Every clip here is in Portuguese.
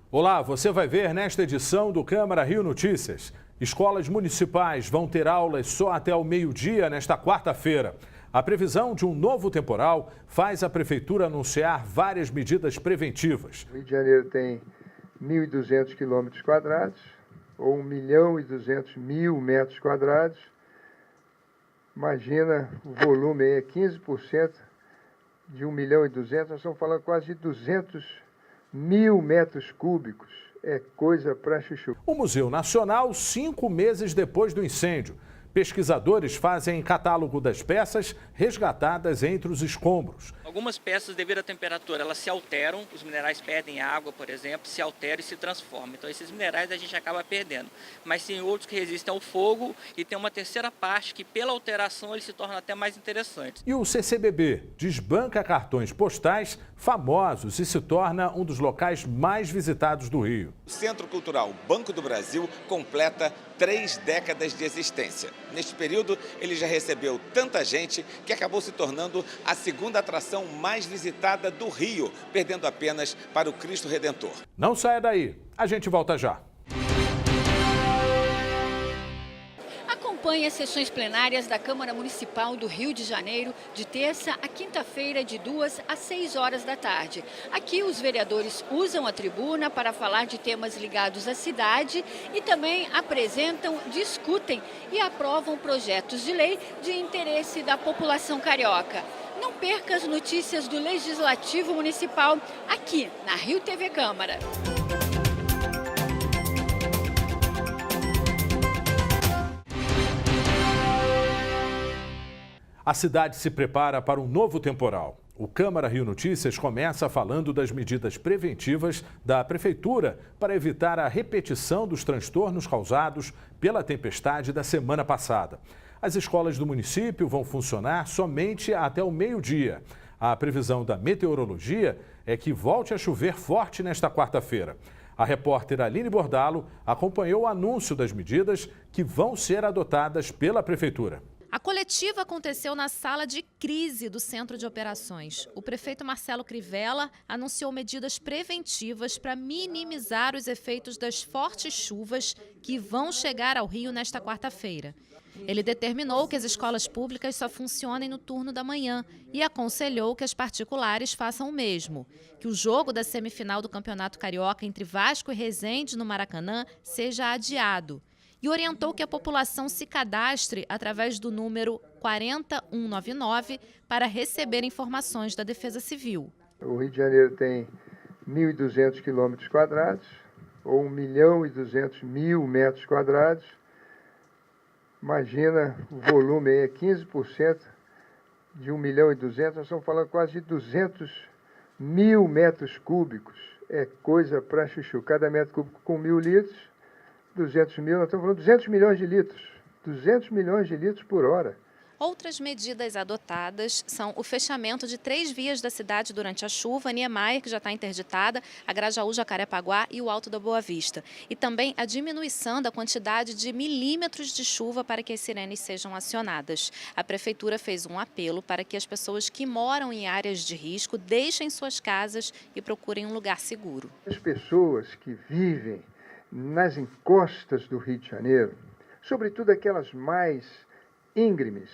Olá, você vai ver nesta edição do Câmara Rio Notícias. Escolas municipais vão ter aulas só até o meio-dia nesta quarta-feira. A previsão de um novo temporal faz a Prefeitura anunciar várias medidas preventivas. O Rio de Janeiro tem 1.200 quilômetros quadrados, ou 1.200.000 metros quadrados. Imagina o volume aí, é 15% de 1.200.000, nós estamos falando quase de 200.000 metros cúbicos. É coisa para chuchu. O Museu Nacional, 5 meses depois do incêndio. Pesquisadores fazem catálogo das peças resgatadas entre os escombros. Algumas peças, devido à temperatura, elas se alteram, os minerais perdem água, por exemplo, se alteram e se transformam. Então esses minerais a gente acaba perdendo. Mas tem outros que resistem ao fogo e tem uma terceira parte que, pela alteração, eles se tornam até mais interessantes. E o CCBB desbanca cartões postais famosos e se torna um dos locais mais visitados do Rio. O Centro Cultural Banco do Brasil completa 3 décadas de existência. Neste período, ele já recebeu tanta gente que acabou se tornando a segunda atração mais visitada do Rio, perdendo apenas para o Cristo Redentor. Não saia daí, a gente volta já. Acompanhe as sessões plenárias da Câmara Municipal do Rio de Janeiro de terça a quinta-feira, de 2 às 6 horas da tarde. Aqui os vereadores usam a tribuna para falar de temas ligados à cidade e também apresentam, discutem e aprovam projetos de lei de interesse da população carioca. Não perca as notícias do Legislativo Municipal aqui na Rio TV Câmara. A cidade se prepara para um novo temporal. O Câmara Rio Notícias começa falando das medidas preventivas da Prefeitura para evitar a repetição dos transtornos causados pela tempestade da semana passada. As escolas do município vão funcionar somente até o meio-dia. A previsão da meteorologia é que volte a chover forte nesta quarta-feira. A repórter Aline Bordalo acompanhou o anúncio das medidas que vão ser adotadas pela Prefeitura. A coletiva aconteceu na sala de crise do Centro de Operações. O prefeito Marcelo Crivella anunciou medidas preventivas para minimizar os efeitos das fortes chuvas que vão chegar ao Rio nesta quarta-feira. Ele determinou que as escolas públicas só funcionem no turno da manhã e aconselhou que as particulares façam o mesmo, que o jogo da semifinal do Campeonato Carioca entre Vasco e Resende no Maracanã seja adiado. E orientou que a população se cadastre através do número 40199 para receber informações da Defesa Civil. O Rio de Janeiro tem 1.200 quilômetros quadrados, ou 1.200.000 metros quadrados. Imagina o volume aí, é 15% de 1.200.000, nós estamos falando quase de 200.000 metros cúbicos. É coisa para chuchu. Cada metro cúbico com 1.000 litros. 200.000, nós estamos falando de 200 milhões de litros. 200 milhões de litros por hora. Outras medidas adotadas são o fechamento de 3 vias da cidade durante a chuva, Niemeyer, que já está interditada, a Grajaú, Jacarepaguá e o Alto da Boa Vista. E também a diminuição da quantidade de milímetros de chuva para que as sirenes sejam acionadas. A Prefeitura fez um apelo para que as pessoas que moram em áreas de risco deixem suas casas e procurem um lugar seguro. As pessoas que vivem nas encostas do Rio de Janeiro, sobretudo aquelas mais íngremes,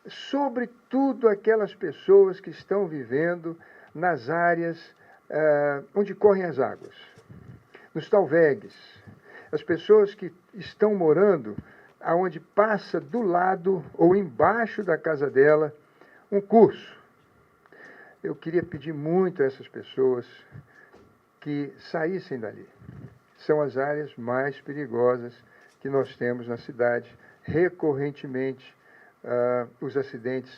sobretudo aquelas pessoas que estão vivendo nas áreas onde correm as águas, nos talvegues, as pessoas que estão morando aonde passa do lado ou embaixo da casa dela um curso. Eu queria pedir muito a essas pessoas que saíssem dali. São as áreas mais perigosas que nós temos na cidade. Recorrentemente, os acidentes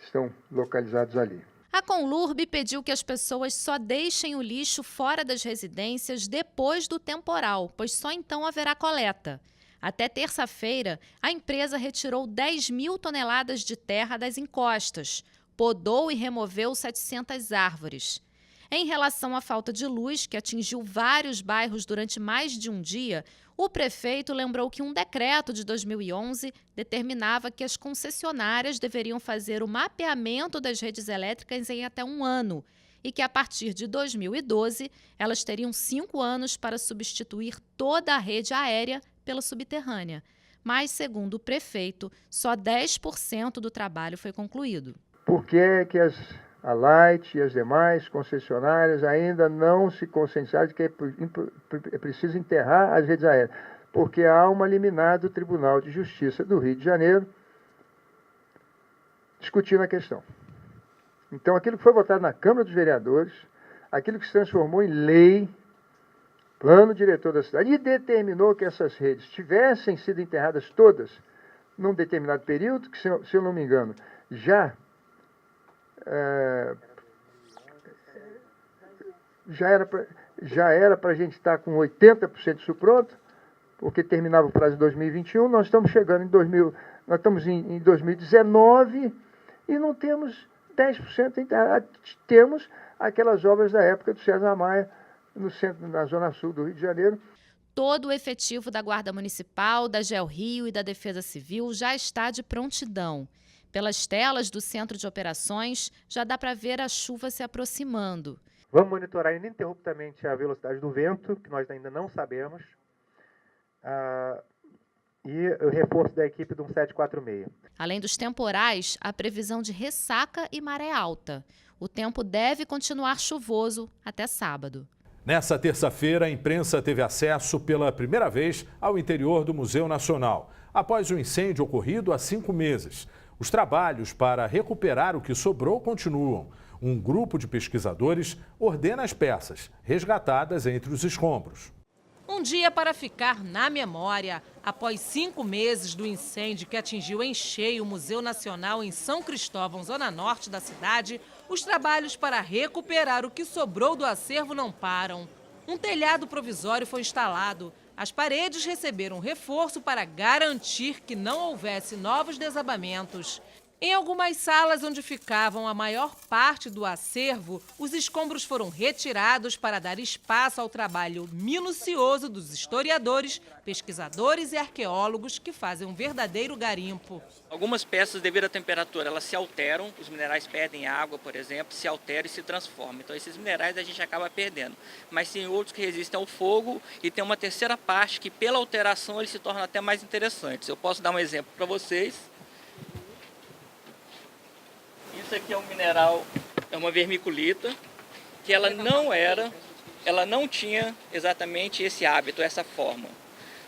estão localizados ali. A Conlurb pediu que as pessoas só deixem o lixo fora das residências depois do temporal, pois só então haverá coleta. Até terça-feira, a empresa retirou 10.000 toneladas de terra das encostas, podou e removeu 700 árvores. Em relação à falta de luz, que atingiu vários bairros durante mais de um dia, o prefeito lembrou que um decreto de 2011 determinava que as concessionárias deveriam fazer o mapeamento das redes elétricas em até um ano e que a partir de 2012 elas teriam 5 anos para substituir toda a rede aérea pela subterrânea. Mas, segundo o prefeito, só 10% do trabalho foi concluído. Por que é que a Light e as demais concessionárias ainda não se conscientizaram de que é preciso enterrar as redes aéreas? Porque há uma liminar do Tribunal de Justiça do Rio de Janeiro discutindo a questão. Então, aquilo que foi votado na Câmara dos Vereadores, aquilo que se transformou em lei, plano diretor da cidade, e determinou que essas redes tivessem sido enterradas todas num determinado período, que, se eu não me engano, já era para a gente estar com 80% disso pronto, porque terminava o prazo de 2021, nós estamos chegando nós estamos em 2019 e não temos 10% enterrado. Temos aquelas obras da época do César Maia, no centro, na zona sul do Rio de Janeiro. Todo o efetivo da Guarda Municipal, da GeoRio e da Defesa Civil já está de prontidão. Pelas telas do Centro de Operações, já dá para ver a chuva se aproximando. Vamos monitorar ininterruptamente a velocidade do vento, que nós ainda não sabemos, e o reforço da equipe do 1746. Além dos temporais, a previsão de ressaca e maré alta. O tempo deve continuar chuvoso até sábado. Nessa terça-feira, a imprensa teve acesso pela primeira vez ao interior do Museu Nacional, após o incêndio ocorrido há 5 meses. Os trabalhos para recuperar o que sobrou continuam. Um grupo de pesquisadores ordena as peças, resgatadas entre os escombros. Um dia para ficar na memória. Após 5 meses do incêndio que atingiu em cheio o Museu Nacional em São Cristóvão, zona norte da cidade, os trabalhos para recuperar o que sobrou do acervo não param. Um telhado provisório foi instalado. As paredes receberam reforço para garantir que não houvesse novos desabamentos. Em algumas salas onde ficavam a maior parte do acervo, os escombros foram retirados para dar espaço ao trabalho minucioso dos historiadores, pesquisadores e arqueólogos que fazem um verdadeiro garimpo. Algumas peças, devido à temperatura, elas se alteram, os minerais perdem água, por exemplo, se alteram e se transformam. Então, esses minerais a gente acaba perdendo. Mas tem outros que resistem ao fogo e tem uma terceira parte que, pela alteração, eles se tornam até mais interessantes. Eu posso dar um exemplo para vocês. Isso aqui é um mineral, é uma vermiculita, que ela não tinha exatamente esse hábito, essa forma.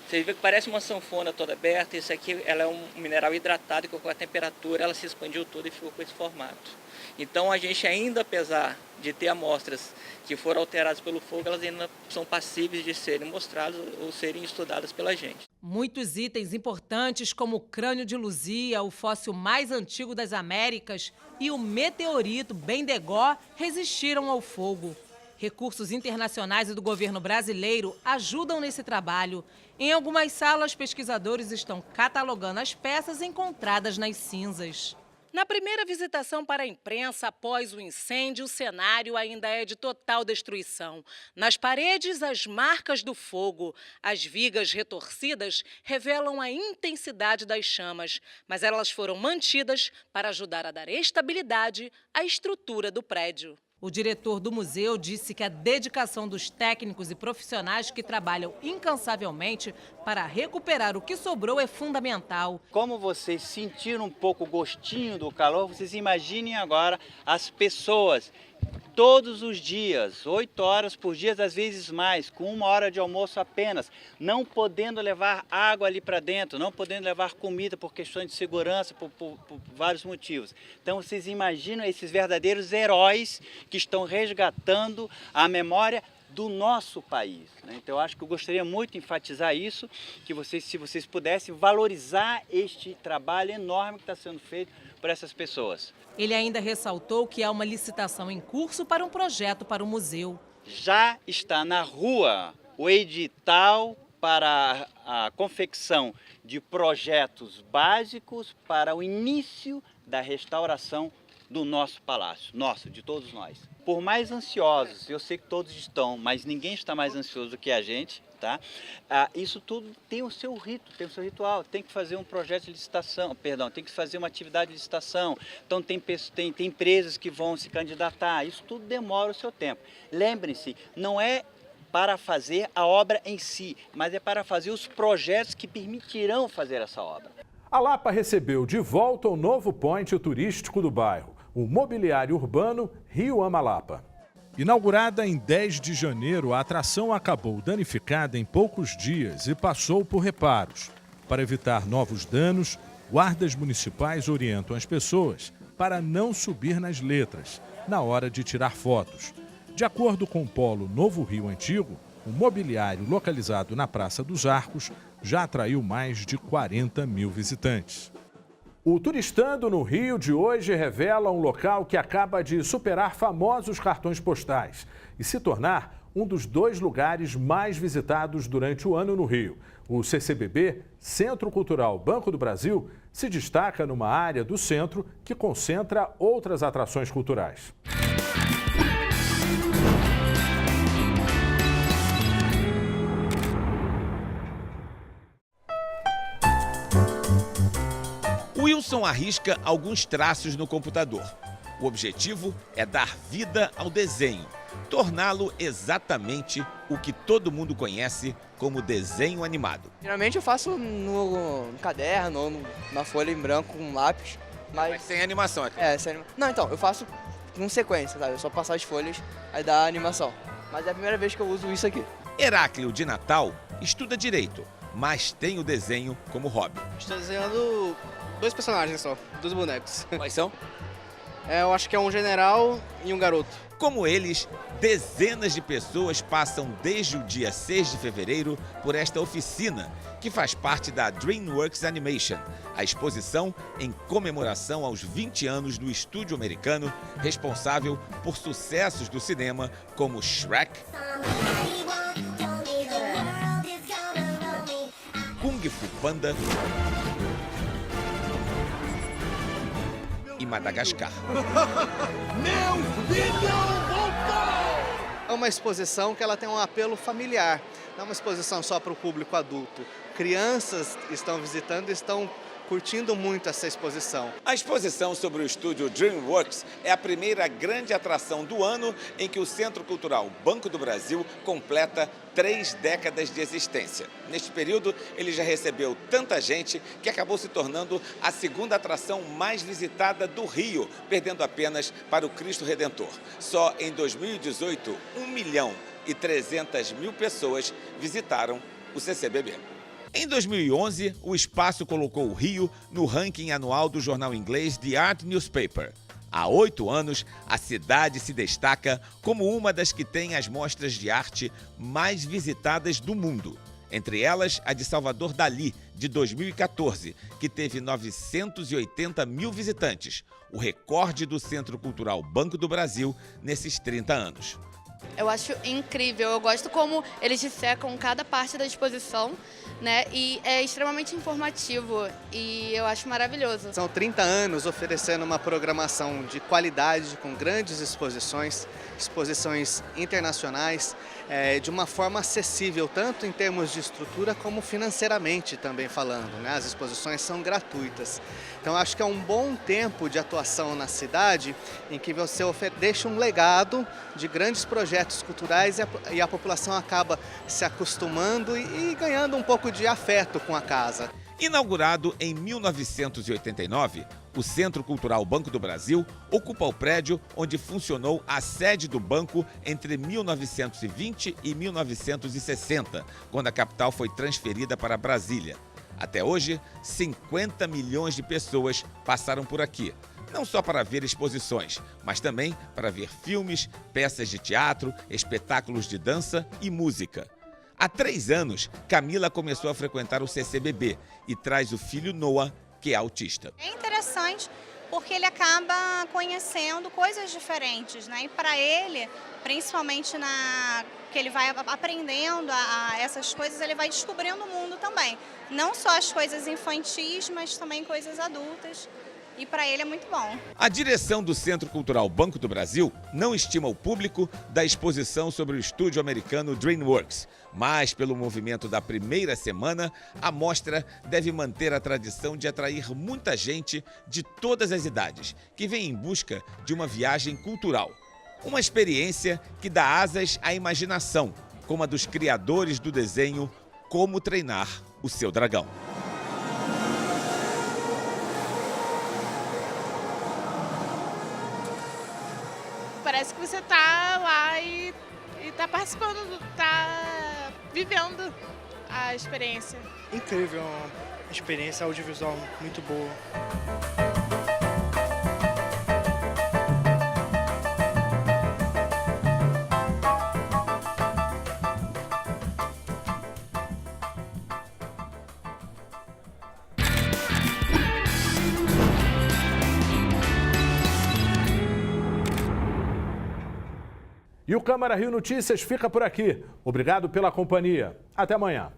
Você vê que parece uma sanfona toda aberta, isso aqui ela é um mineral hidratado que com a temperatura ela se expandiu toda e ficou com esse formato. Então a gente ainda, apesar de ter amostras que foram alteradas pelo fogo, elas ainda são passíveis de serem mostradas ou serem estudadas pela gente. Muitos itens importantes como o crânio de Luzia, o fóssil mais antigo das Américas e o meteorito Bendegó resistiram ao fogo. Recursos internacionais e do governo brasileiro ajudam nesse trabalho. Em algumas salas, pesquisadores estão catalogando as peças encontradas nas cinzas. Na primeira visitação para a imprensa após o incêndio, o cenário ainda é de total destruição. Nas paredes, as marcas do fogo. As vigas retorcidas revelam a intensidade das chamas, mas elas foram mantidas para ajudar a dar estabilidade à estrutura do prédio. O diretor do museu disse que a dedicação dos técnicos e profissionais que trabalham incansavelmente para recuperar o que sobrou é fundamental. Como vocês sentiram um pouco o gostinho do calor, vocês imaginem agora as pessoas todos os dias, 8 horas por dia, às vezes mais, com 1 hora de almoço apenas, não podendo levar água ali para dentro, não podendo levar comida por questões de segurança, por vários motivos. Então vocês imaginam esses verdadeiros heróis que estão resgatando a memória do nosso país, né? Então eu acho que eu gostaria muito de enfatizar isso, que vocês, se vocês pudessem valorizar este trabalho enorme que está sendo feito por essas pessoas. Ele ainda ressaltou que há uma licitação em curso para um projeto para o museu. Já está na rua o edital para a confecção de projetos básicos para o início da restauração do nosso palácio, nosso, de todos nós. Por mais ansiosos, eu sei que todos estão, mas ninguém está mais ansioso do que a gente, tá? Isso tudo tem o seu rito, tem o seu ritual, tem que fazer um projeto de licitação, tem que fazer uma atividade de licitação, então tem empresas que vão se candidatar, isso tudo demora o seu tempo. Lembrem-se, não é para fazer a obra em si, mas é para fazer os projetos que permitirão fazer essa obra. A Lapa recebeu de volta o novo point turístico do bairro, o mobiliário urbano Rio Ama Lapa. Inaugurada em 10 de janeiro, a atração acabou danificada em poucos dias e passou por reparos. Para evitar novos danos, guardas municipais orientam as pessoas para não subir nas letras na hora de tirar fotos. De acordo com o Polo Novo Rio Antigo, o mobiliário localizado na Praça dos Arcos já atraiu mais de 40 mil visitantes. O Turistando no Rio de hoje revela um local que acaba de superar famosos cartões postais e se tornar um dos 2 lugares mais visitados durante o ano no Rio. O CCBB, Centro Cultural Banco do Brasil, se destaca numa área do centro que concentra outras atrações culturais. Wilson arrisca alguns traços no computador. O objetivo é dar vida ao desenho, torná-lo exatamente o que todo mundo conhece como desenho animado. Geralmente eu faço no caderno ou na folha em branco com lápis. Mas sem animação aqui. Sem animação. Não, então, eu faço com sequência, sabe? É só passar as folhas, aí dá a animação. Mas é a primeira vez que eu uso isso aqui. Heráclio de Natal estuda direito, mas tem o desenho como hobby. Estou desenhando 2 personagens só, 2 bonecos. Quais são? Eu acho que é um general e um garoto. Como eles, dezenas de pessoas passam desde o dia 6 de fevereiro por esta oficina, que faz parte da DreamWorks Animation, a exposição em comemoração aos 20 anos do estúdio americano, responsável por sucessos do cinema como Shrek, Kung Fu Panda e Madagascar. Meu filho voltou! É uma exposição que ela tem um apelo familiar, não é uma exposição só para o público adulto. Crianças estão visitando e estão curtindo muito essa exposição. A exposição sobre o estúdio DreamWorks é a primeira grande atração do ano em que o Centro Cultural Banco do Brasil completa 3 décadas de existência. Neste período, ele já recebeu tanta gente que acabou se tornando a 2ª atração mais visitada do Rio, perdendo apenas para o Cristo Redentor. Só em 2018, 1.300.000 pessoas visitaram o CCBB. Em 2011, o espaço colocou o Rio no ranking anual do jornal inglês The Art Newspaper. Há 8 anos, a cidade se destaca como uma das que tem as mostras de arte mais visitadas do mundo. Entre elas, a de Salvador Dalí, de 2014, que teve 980 mil visitantes, o recorde do Centro Cultural Banco do Brasil nesses 30 anos. Eu acho incrível, eu gosto como eles dissecam cada parte da exposição, né? E é extremamente informativo e eu acho maravilhoso. São 30 anos oferecendo uma programação de qualidade, com grandes exposições internacionais, de uma forma acessível, tanto em termos de estrutura como financeiramente também falando, né? As exposições são gratuitas. Então acho que é um bom tempo de atuação na cidade em que você deixa um legado de grandes projetos culturais e a população acaba se acostumando e ganhando um pouco de afeto com a casa. Inaugurado em 1989, o Centro Cultural Banco do Brasil ocupa o prédio onde funcionou a sede do banco entre 1920 e 1960, quando a capital foi transferida para Brasília. Até hoje, 50 milhões de pessoas passaram por aqui, não só para ver exposições, mas também para ver filmes, peças de teatro, espetáculos de dança e música. Há 3 anos, Camila começou a frequentar o CCBB e traz o filho Noah, que é autista. É interessante porque ele acaba conhecendo coisas diferentes, né? E para ele, principalmente que ele vai aprendendo a essas coisas, ele vai descobrindo o mundo também. Não só as coisas infantis, mas também coisas adultas. e para ele é muito bom. A direção do Centro Cultural Banco do Brasil não estima o público da exposição sobre o estúdio americano DreamWorks, mas pelo movimento da primeira semana, a mostra deve manter a tradição de atrair muita gente de todas as idades, que vem em busca de uma viagem cultural. Uma experiência que dá asas à imaginação, como a dos criadores do desenho Como Treinar o Seu Dragão. Parece que você está lá e está participando, está vivendo a experiência. Incrível, uma experiência audiovisual muito boa. E o Câmara Rio Notícias fica por aqui. Obrigado pela companhia. Até amanhã.